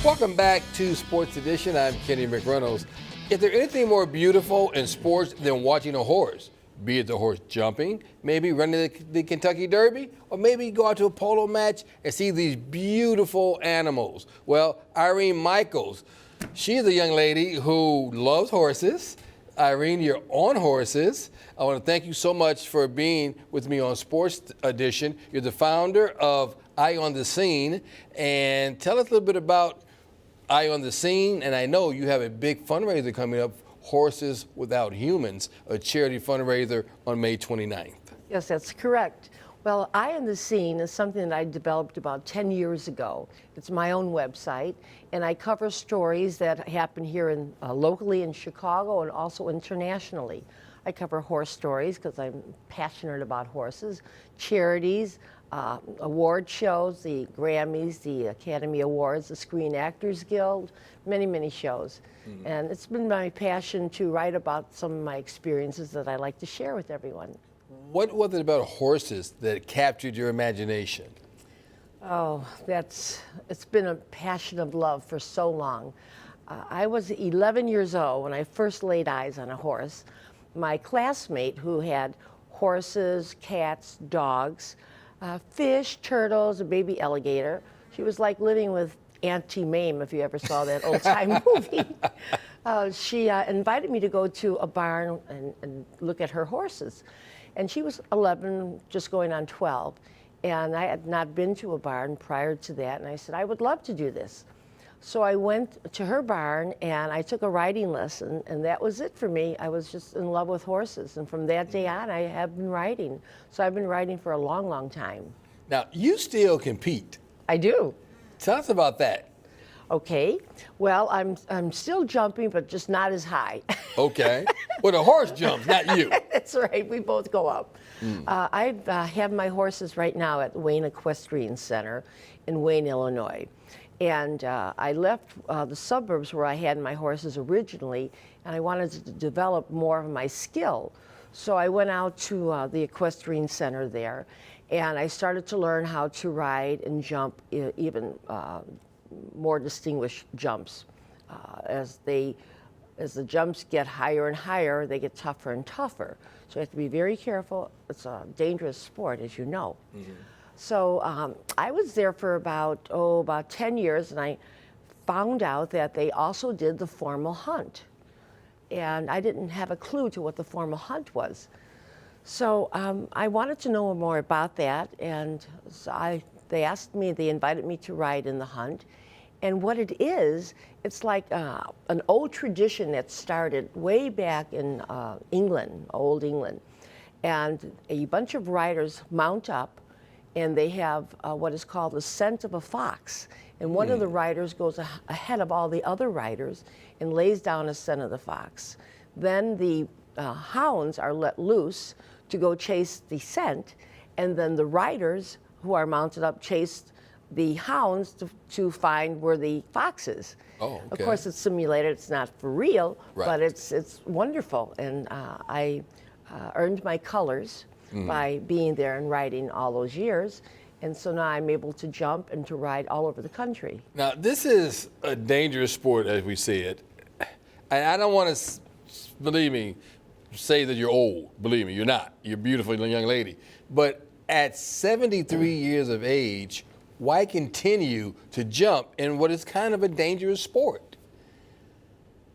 Welcome back to Sports Edition. I'm Kenny McReynolds. Is there anything more beautiful in sports than watching a horse? Be it the horse jumping, maybe running the Kentucky Derby, or maybe go out to a polo match and see these beautiful animals. Well, Irene Michaels, she's a young lady who loves horses. Irene, you're on horses. I want to thank you so much for being with me on Sports Edition. You're the founder of Eye on the Scene. And tell us a little bit about Eye on the Scene. And I know you have a big fundraiser coming up, Horses Without Humans, a charity fundraiser on May 29th. Yes, that's correct. Well, Eye on the Scene is something that I developed about 10 years ago. It's my own website, and I cover stories that happen here locally in Chicago and also internationally. I cover horse stories because I'm passionate about horses, charities, award shows, the Grammys, the Academy Awards, the Screen Actors Guild, many, many shows. And it's been my passion to write about some of my experiences that I like to share with everyone. What was it about horses that captured your imagination? Oh, it's been a passion of love for so long. I was 11 years old when I first laid eyes on a horse. My classmate who had horses, cats, dogs, fish, turtles, a baby alligator. She was like living with Auntie Mame, if you ever saw that old-time movie. She invited me to go to a barn and look at her horses. And she was 11, just going on 12. And I had not been to a barn prior to that. And I said, I would love to do this. So I went to her barn and I took a riding lesson, and that was it for me. I was just in love with horses. And from that day on, I have been riding. So I've been riding for a long, long time. Now, you still compete. I do. Tell us about that. Okay. Well, I'm still jumping, but just not as high. Okay. Well, the horse jumps, not you. That's right. We both go up. I have my horses right now at Wayne Equestrian Center in Wayne, Illinois. And I left the suburbs where I had my horses originally, and I wanted to develop more of my skill. So I went out to the Equestrian Center there, and I started to learn how to ride and jump even more distinguished jumps. As the jumps get higher and higher, they get tougher and tougher. So you have to be very careful. It's a dangerous sport, as you know. So I was there for about 10 years, and I found out that they also did the formal hunt. And I didn't have a clue to what the formal hunt was. So I wanted to know more about that, and so they invited me to ride in the hunt. And what it is, it's like an old tradition that started way back in England, old England. And a bunch of riders mount up, and they have what is called the scent of a fox. And one of the riders goes ahead of all the other riders and lays down a scent of the fox. Then the hounds are let loose to go chase the scent, and then the riders who are mounted up chase the hounds to find where the fox is. Oh, okay. Of course, it's simulated, it's not for real, right. But it's wonderful. And I earned my colors by being there and riding all those years. And so now I'm able to jump and to ride all over the country. Now, this is a dangerous sport as we see it. And I don't want to, believe me, say that you're old. Believe me, you're not. You're a beautiful young lady. But at 73 years of age, why continue to jump in what is kind of a dangerous sport?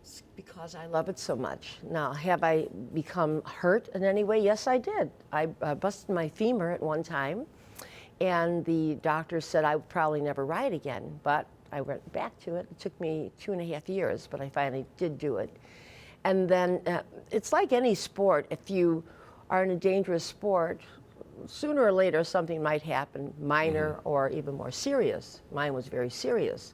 It's because I love it so much. Now, have I become hurt in any way? Yes, I did. I busted my femur at one time, and the doctor said I would probably never ride again, but I went back to it. It took me 2.5 years, but I finally did do it. And then it's like any sport. If you are in a dangerous sport, sooner or later something might happen, minor or even more serious. Mine was very serious.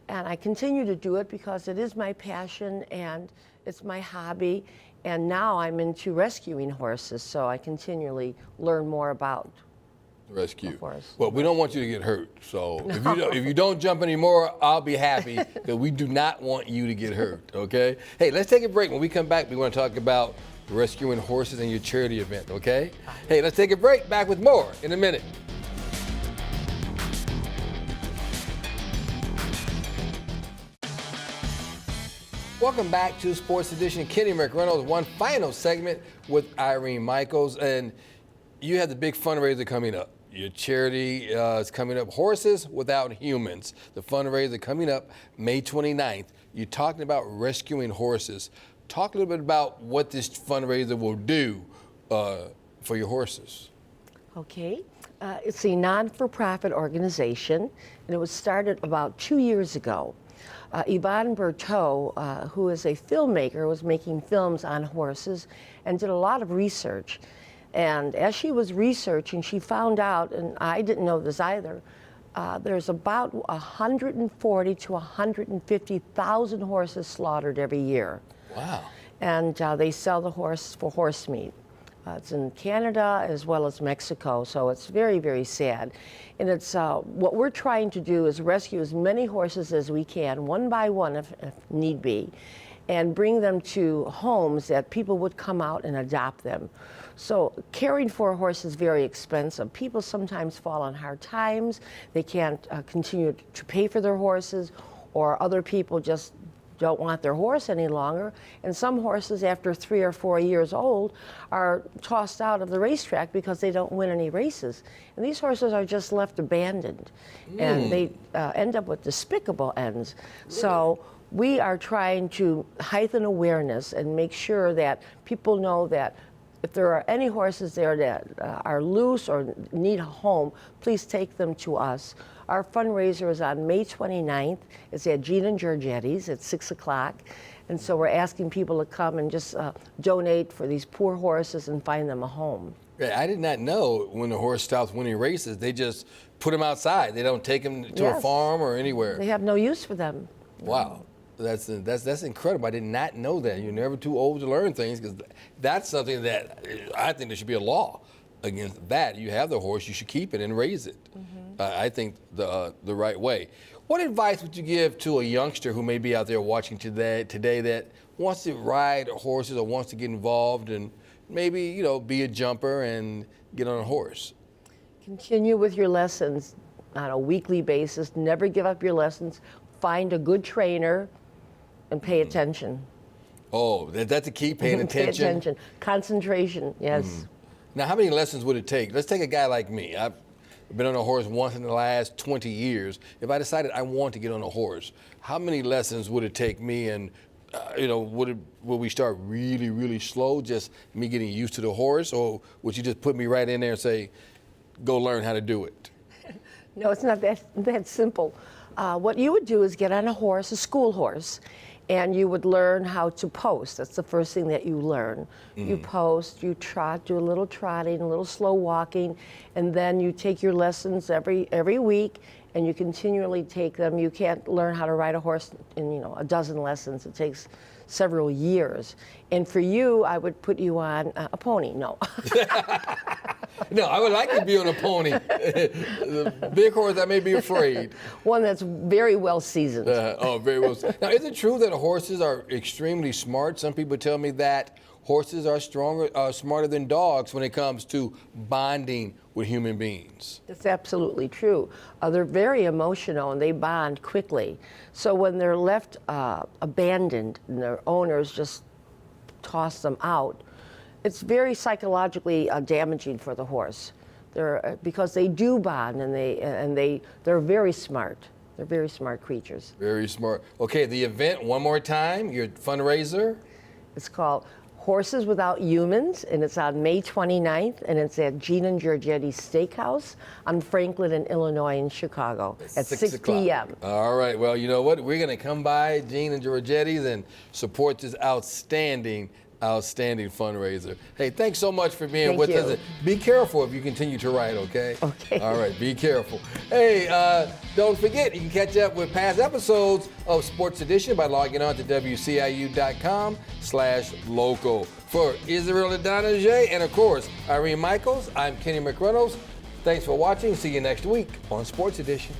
And I continue to do it because it is my passion and it's my hobby. And now I'm into rescuing horses, so I continually learn more about rescue. horse. Well, we don't want you to get hurt. So if you don't jump anymore, I'll be happy because we do not want you to get hurt, okay? Hey, let's take a break. When we come back, we want to talk about rescuing horses and your charity event, okay? Hey, let's take a break. Back with more in a minute. Welcome back to Sports Edition. Kenny McReynolds, one final segment with Irene Michaels. And you have the big fundraiser coming up. Your charity is coming up, Horses Without Humans. The fundraiser coming up May 29th. You're talking about rescuing horses. Talk a little bit about what this fundraiser will do for your horses. Okay. It's a non-for-profit organization, and it was started about 2 years ago. Yvonne Berteau, who is a filmmaker, was making films on horses and did a lot of research. And as she was researching, she found out, and I didn't know this either, there's about 140 to 150,000 horses slaughtered every year. Wow. And they sell the horse for horse meat. It's in Canada as well as Mexico, so it's very, very sad. And it's what we're trying to do is rescue as many horses as we can, one by one if need be, and bring them to homes that people would come out and adopt them. So caring for a horse is very expensive. People sometimes fall on hard times. They can't continue to pay for their horses, or other people just don't want their horse any longer. And some horses, after 3 or 4 years old, are tossed out of the racetrack because they don't win any races. And these horses are just left abandoned. And they end up with despicable ends. So we are trying to heighten awareness and make sure that people know that if there are any horses there that are loose or need a home, please take them to us. Our fundraiser is on May 29th. It's at Gina and Giorgetti's at 6 o'clock. And so we're asking people to come and just donate for these poor horses and find them a home. I did not know when the horse stops winning races, they just put him outside. They don't take him to a farm or anywhere. They have no use for them. Wow. That's incredible. I did not know that. You're never too old to learn things, because that's something that I think there should be a law against that. You have the horse, you should keep it and raise it. I think the right way. What advice would you give to a youngster who may be out there watching today that wants to ride horses or wants to get involved and maybe, be a jumper and get on a horse? Continue with your lessons on a weekly basis. Never give up your lessons. Find a good trainer and pay attention. Oh, that's a key, paying attention? Pay attention. Concentration, yes. Now, how many lessons would it take? Let's take a guy like me. I've been on a horse once in the last 20 years. If I decided I want to get on a horse, how many lessons would it take me? And, would we start really, really slow, just me getting used to the horse? Or would you just put me right in there and say, go learn how to do it? No, it's not that simple. What you would do is get on a horse, a school horse, and you would learn how to post. That's the first thing that you learn. You post, you trot, do a little trotting, a little slow walking, and then you take your lessons every week, and you continually take them. You can't learn how to ride a horse in a dozen lessons. It takes several years. And for you, I would put you on a pony. No. No, I would like to be on a pony. The big horse, I may be afraid. One that's very well seasoned. Very well. Now, is it true that horses are extremely smart? Some people tell me that horses are smarter than dogs when it comes to bonding with human beings. That's absolutely true. They're very emotional and they bond quickly. So when they're left abandoned and their owners just toss them out, it's very psychologically damaging for the horse. Because they do bond and they're very smart. They're very smart creatures. Very smart. Okay, the event one more time. Your fundraiser. It's called Horses Without Humans, and it's on May 29th, and it's at Gina and Giorgetti's Steakhouse on Franklin in Illinois in Chicago at 6 p.m. All right. Well, you know what? We're going to come by Gina and Giorgetti's and support this outstanding fundraiser. Hey, thanks so much for being with us. Be careful if you continue to ride, okay? Okay. All right, be careful. Hey, don't forget, you can catch up with past episodes of Sports Edition by logging on to WCIU.com/local. For Israel Adonijay and, of course, Irene Michaels, I'm Kenny McReynolds. Thanks for watching. See you next week on Sports Edition.